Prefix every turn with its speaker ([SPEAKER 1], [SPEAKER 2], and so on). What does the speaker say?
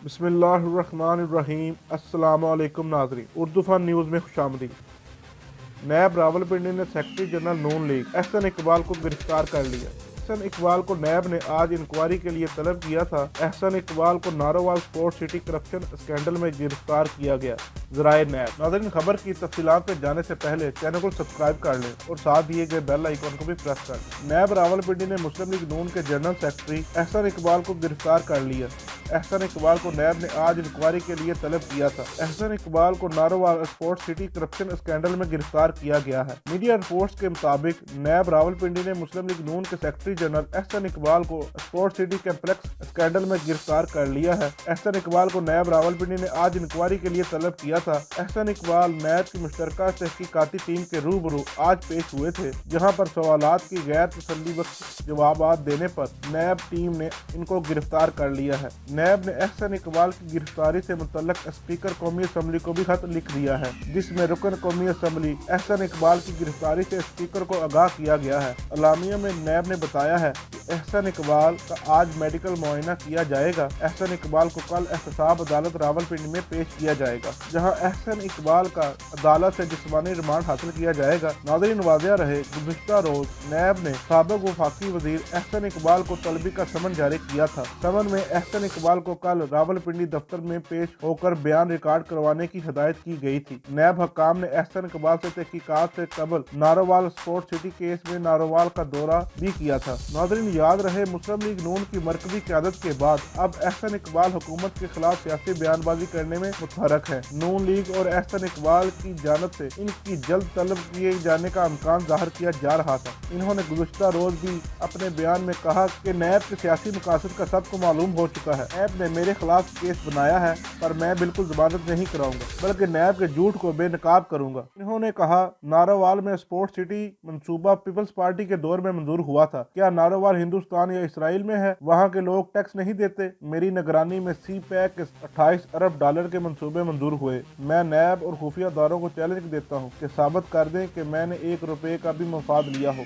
[SPEAKER 1] بسم اللہ الرحمن الرحیم۔ السلام علیکم ناظرین، اردو فن نیوز میں خوش آمدید۔ نیب راولپنڈ نے سیکرٹری جنرل نون لیگ احسن اقبال کو گرفتار کر لیا۔ احسن اقبال کو نیب نے آج انکوائری کے لیے طلب کیا تھا۔ احسن اقبال کو Narowal sport city corruption scandal میں گرفتار کیا گیا۔ ذرائع نیب۔ ناظرین، خبر کی تفصیلات پہ جانے سے پہلے چینل کو سبسکرائب کر لیں اور ساتھ دیے گئے بیل آئیکن کو بھی پریس کر لیں۔ نیب راولپنڈی نے مسلم لیگ نون کے جنرل سیکرٹری احسن اقبال کو گرفتار کر لیا۔ احسن اقبال کو نیب نے آج انکوائری کے لیے طلب کیا تھا۔ احسن اقبال کو Narowal sport city corruption scandal میں گرفتار کیا گیا ہے۔ میڈیا رپورٹس کے مطابق نیب راولپنڈی نے مسلم لیگ نون کے سیکرٹری جنرل احسن اقبال کو اسپورٹ سٹی کمپلیکس اسکینڈل میں گرفتار کر لیا ہے۔ احسن اقبال کو نیب راولپنڈی نے آج انکوائری کے لیے طلب کیا تھا۔ احسن اقبال نیب کی مشترکہ تحقیقاتی ٹیم کے روبرو آج پیش ہوئے تھے، جہاں پر سوالات کی غیر تسلی بخش جوابات دینے پر نیب ٹیم نے ان کو گرفتار کر لیا ہے۔ نیب نے احسن اقبال کی گرفتاری سے متعلق اسپیکر قومی اسمبلی کو بھی خط لکھ دیا ہے، جس میں رکن قومی اسمبلی احسن اقبال کی گرفتاری سے اسپیکر کو آگاہ کیا گیا ہے۔ اعلامیہ میں نیب نے بتایا ہے کہ احسن اقبال کا آج میڈیکل معائنہ کیا جائے گا۔ احسن اقبال کو کل احتساب عدالت راولپنڈی میں پیش کیا جائے گا، جہاں احسن اقبال کا عدالت سے جسمانی ریمانڈ حاصل کیا جائے گا۔ ناظرین، واضح رہے، گزشتہ روز نیب نے سابق وفاقی وزیر احسن اقبال کو طلبی کا سمن جاری کیا تھا۔ سمن میں احسن اقبال کو کل راولپنڈی دفتر میں پیش ہو کر بیان ریکارڈ کروانے کی ہدایت کی گئی تھی۔ نیب حکام نے احسن اقبال سے تحقیقات سے قبل نارووال اسپورٹ سٹی کیس میں نارووال کا دورہ بھی کیا تھا۔ ناظرین، یاد رہے، مسلم لیگ نون کی مرکزی قیادت کے بعد اب احسن اقبال حکومت کے خلاف سیاسی بیان بازی کرنے میں متحرک ہے۔ نون لیگ اور احسن اقبال کی جانب سے ان کی جلد طلب کیے جانے کا امکان ظاہر کیا جا رہا تھا۔ انہوں نے گزشتہ روز بھی اپنے بیان میں کہا کہ نیب کے سیاسی مقاصد کا سب کو معلوم ہو چکا ہے۔ نیب نے میرے خلاف کیس بنایا ہے، پر میں بالکل ضمانت نہیں کراؤں گا، بلکہ نیب کے جھوٹ کو بے نقاب کروں گا۔ انہوں نے کہا، نارووال میں اسپورٹ سٹی منصوبہ پیپلز پارٹی کے دور میں منظور ہوا تھا۔ کیا نارووال ہندوستان یا اسرائیل میں ہے؟ وہاں کے لوگ ٹیکس نہیں دیتے؟ میری نگرانی میں سی پیک کے 28 ارب ڈالر کے منصوبے منظور ہوئے۔ میں نیب اور خفیہ اداروں کو چیلنج دیتا ہوں کہ ثابت کر دیں کہ میں نے 1 روپے کا بھی مفاد لیا ہو۔